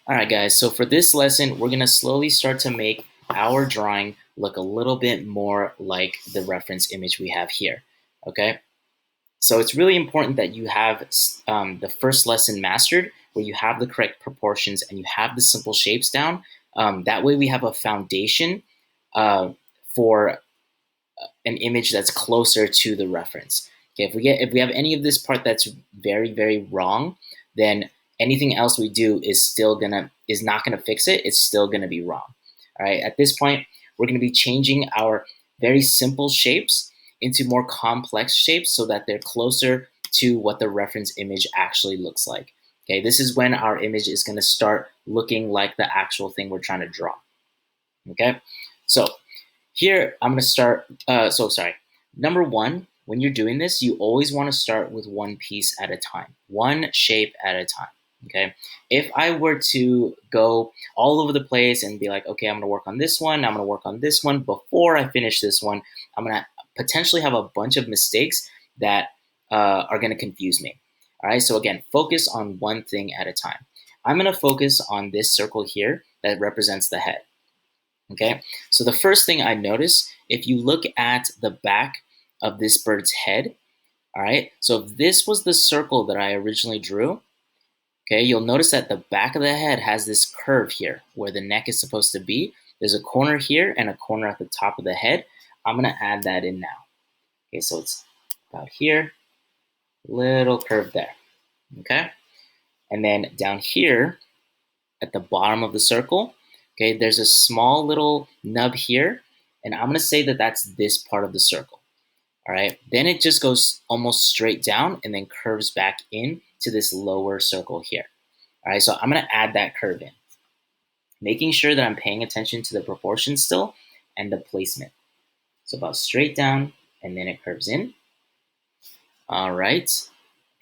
All right, guys, so for this lesson, we're going to slowly start to make our drawing look a little bit more like the reference image we have here, okay? So it's really important that you have the first lesson mastered, where you have the correct proportions and you have the simple shapes down. That way we have a foundation for an image that's closer to the reference. Okay, if we have any of this part that's very, very wrong, then anything else we do is not gonna fix it. It's still gonna be wrong. All right. At this point, we're gonna be changing our very simple shapes into more complex shapes so that they're closer to what the reference image actually looks like. Okay, this is when our image is gonna start looking like the actual thing we're trying to draw. Okay, so here I'm gonna start. Number one, when you're doing this, you always want to start with one piece at a time, one shape at a time. Okay. If I were to go all over the place and be like, okay, I'm going to work on this one, I'm going to work on this one before I finish this one, I'm going to potentially have a bunch of mistakes that are going to confuse me. All right. So again, focus on one thing at a time. I'm going to focus on this circle here that represents the head. Okay. So the first thing I notice, if you look at the back of this bird's head, all right, so if this was the circle that I originally drew, okay, you'll notice that the back of the head has this curve here where the neck is supposed to be. There's a corner here and a corner at the top of the head. I'm gonna add that in now. Okay, so it's about here, little curve there, okay? And then down here at the bottom of the circle, okay, there's a small little nub here, and I'm gonna say that that's this part of the circle. All right, then it just goes almost straight down and then curves back in to this lower circle here. All right, so I'm gonna add that curve in, making sure that I'm paying attention to the proportions still and the placement. So about straight down and then it curves in. All right,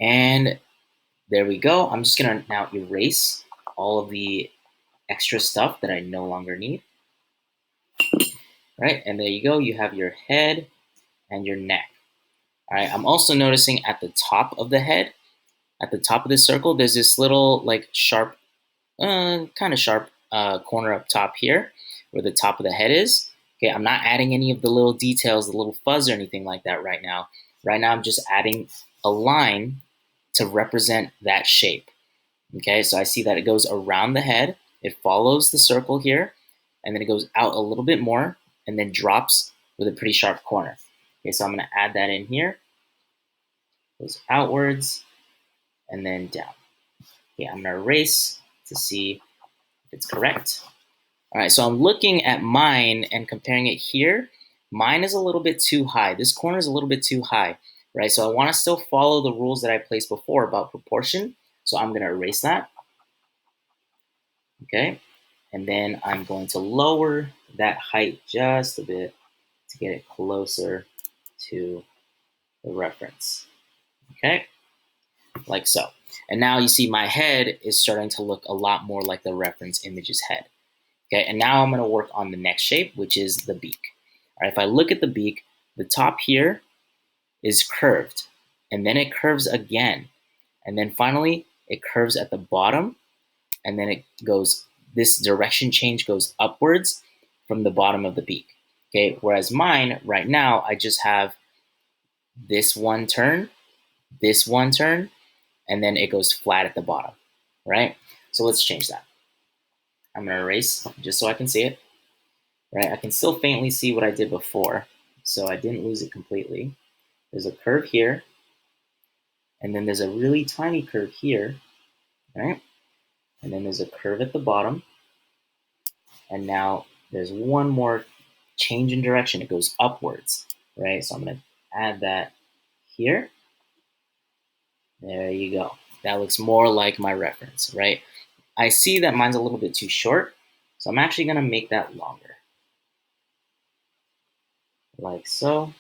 and there we go. I'm just gonna now erase all of the extra stuff that I no longer need. All right, and there you go. You have your head and your neck. All right, I'm also noticing at the top of the head, at the top of the circle, there's this little like sharp, kind of sharp corner up top here where the top of the head is. Okay, I'm not adding any of the little details, the little fuzz or anything like that right now. Right now, I'm just adding a line to represent that shape. Okay, so I see that it goes around the head, it follows the circle here, and then it goes out a little bit more and then drops with a pretty sharp corner. Okay, so I'm gonna add that in here. Goes outwards and then down. Okay, I'm gonna erase to see if it's correct. All right, so I'm looking at mine and comparing it here. Mine is a little bit too high. This corner is a little bit too high, right? So I wanna still follow the rules that I placed before about proportion. So I'm gonna erase that. Okay, and then I'm going to lower that height just a bit to get it closer to the reference. Okay, like so. And now you see my head is starting to look a lot more like the reference image's head. Okay, and now I'm gonna work on the next shape, which is the beak. All right, if I look at the beak, the top here is curved, and then it curves again. And then finally, it curves at the bottom, and then it goes, this direction change goes upwards from the bottom of the beak. Okay, whereas mine, right now, I just have this one turn, and then it goes flat at the bottom, right? So let's change that. I'm gonna erase just so I can see it, right? I can still faintly see what I did before, so I didn't lose it completely. There's a curve here, and then there's a really tiny curve here, right? And then there's a curve at the bottom, and now there's one more change in direction. It goes upwards, right? So I'm gonna add that here. There you go. That looks more like my reference, right? I see that mine's a little bit too short, so I'm actually gonna make that longer. Like so.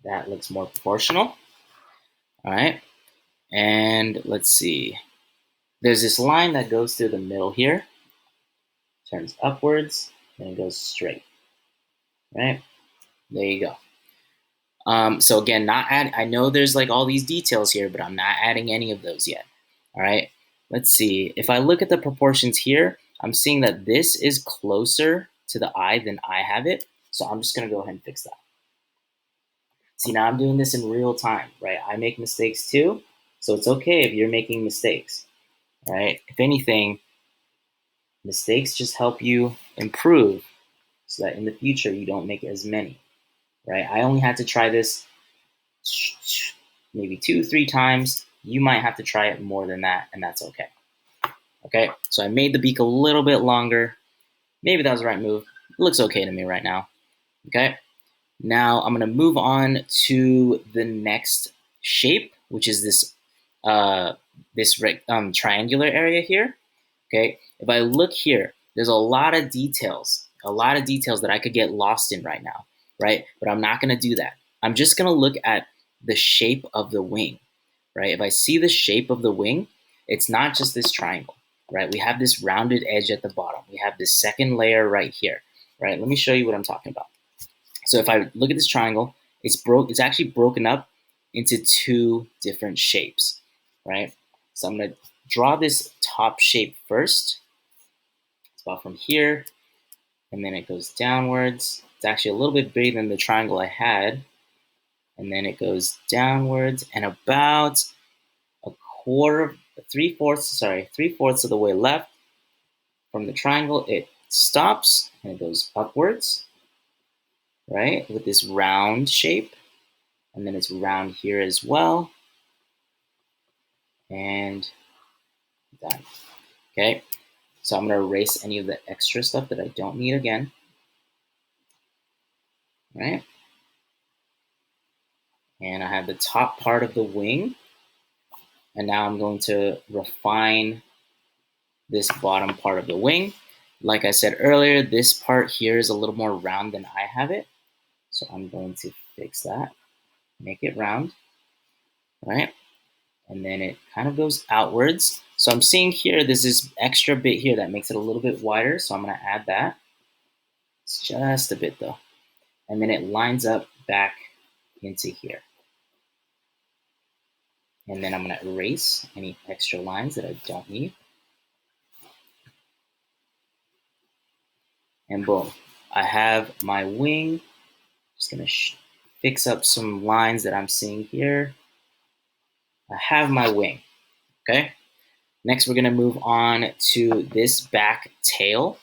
That looks more proportional. All right, and let's see. There's this line that goes through the middle here, turns upwards, and it goes straight, right? There you go. So again, I know there's like all these details here, but I'm not adding any of those yet. All right. let's see, if I look at the proportions here, I'm seeing that this is closer to the eye than I have it. So I'm just gonna go ahead and fix that. See, now I'm doing this in real time, right? I make mistakes too, so it's okay if you're making mistakes, right? If anything, mistakes just help you improve so that in the future you don't make as many, right? I only had to try this maybe 2, 3 times. You might have to try it more than that, and that's okay. Okay, so I made the beak a little bit longer. Maybe that was the right move. It looks okay to me right now. Okay, now I'm gonna move on to the next shape, which is this triangular area here. Okay, if I look here, there's a lot of details that I could get lost in right now, right? But I'm not gonna do that. I'm just gonna look at the shape of the wing, right? If I see the shape of the wing, it's not just this triangle, right? We have this rounded edge at the bottom. We have this second layer right here, right? Let me show you what I'm talking about. So if I look at this triangle, it's actually broken up into two different shapes, right? So I'm gonna draw this top shape first. It's about from here, and then it goes downwards. It's actually a little bit bigger than the triangle I had, and then it goes downwards and about a quarter, 3/4 of the way left from the triangle. It stops and it goes upwards, right, with this round shape, and then it's round here as well, and done. Okay, so I'm gonna erase any of the extra stuff that I don't need again, right? And I have the top part of the wing, and now I'm going to refine this bottom part of the wing. Like I said earlier, this part here is a little more round than I have it, so I'm going to fix that, make it round, right? And then it kind of goes outwards. So I'm seeing here, there's this extra bit here that makes it a little bit wider, so I'm gonna add that. It's just a bit though. And then it lines up back into here. And then I'm gonna erase any extra lines that I don't need. And boom, I have my wing. Just gonna fix up some lines that I'm seeing here. I have my wing, okay? Next, we're gonna move on to this back tail,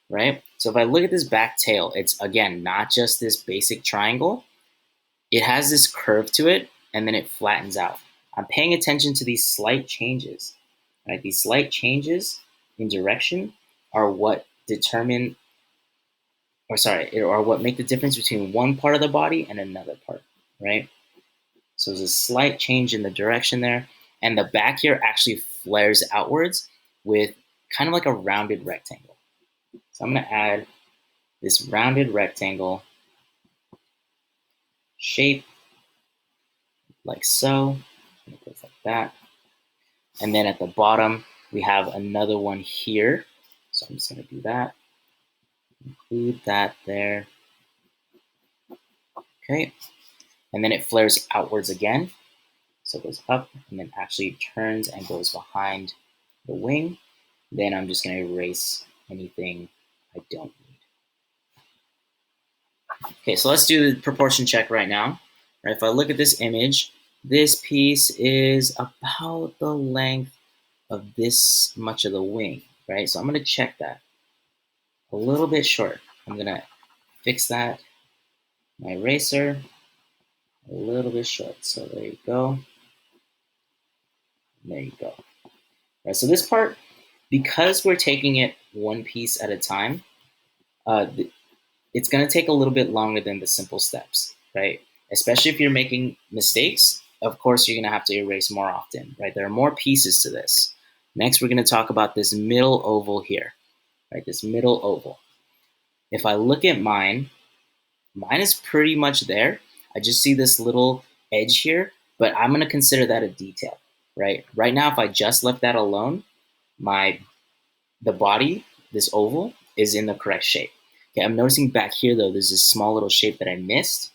right? So if I look at this back tail, it's again, not just this basic triangle. It has this curve to it, and then it flattens out. I'm paying attention to these slight changes, right? These slight changes in direction are what determine, or what make the difference between one part of the body and another part, right? So there's a slight change in the direction there, and the back here actually flares outwards with kind of like a rounded rectangle. So I'm gonna add this rounded rectangle shape like so. It goes like that. And then at the bottom, we have another one here. So I'm just gonna do that. Include that there. Okay. And then it flares outwards again. So it goes up and then actually turns and goes behind the wing. Then I'm just gonna erase anything I don't need. Okay, so let's do the proportion check right now. Right, if I look at this image, this piece is about the length of this much of the wing, right? So I'm gonna check that. A little bit short. I'm gonna fix that. My eraser, a little bit short. So there you go. There you go. Right, so this part, because we're taking it one piece at a time, it's going to take a little bit longer than the simple steps, right? Especially if you're making mistakes, of course, you're going to have to erase more often, right? There are more pieces to this. Next, we're going to talk about this middle oval here, right? This middle oval. If I look at mine is pretty much there. I just see this little edge here, but I'm going to consider that a detail, right? Right now, if I just left that alone, the body, this oval, is in the correct shape. Okay, I'm noticing back here though, there's this small little shape that I missed.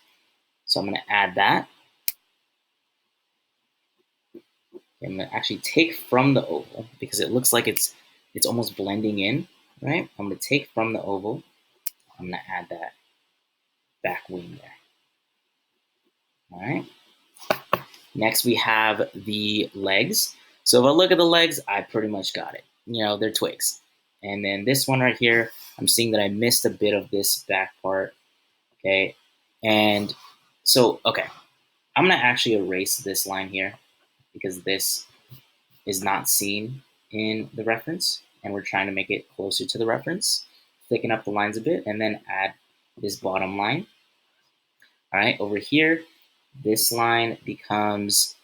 So I'm gonna add that. I'm gonna actually take from the oval because it looks like it's almost blending in, right? I'm gonna take from the oval. I'm gonna add that back wing there. All right. Next we have the legs. So if I look at the legs, I pretty much got it. You know, they're twigs. And then this one right here, I'm seeing that I missed a bit of this back part. Okay. And so, okay, I'm gonna actually erase this line here because this is not seen in the reference and we're trying to make it closer to the reference. Thicken up the lines a bit and then add this bottom line. All right, over here, this line becomes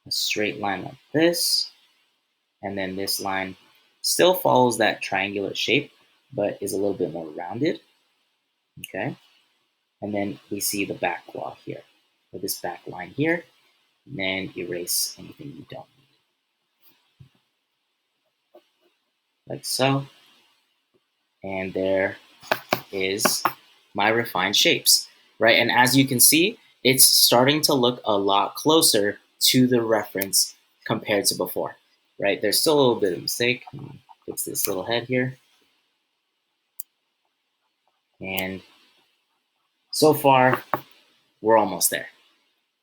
a straight line like this. And then this line still follows that triangular shape, but is a little bit more rounded. Okay. And then we see the back claw here, or this back line here, and then erase anything you don't need. Like so. And there is my refined shapes, right? And as you can see, it's starting to look a lot closer to the reference compared to before, right? There's still a little bit of mistake. Fix this little head here. And so far, we're almost there,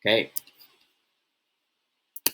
okay?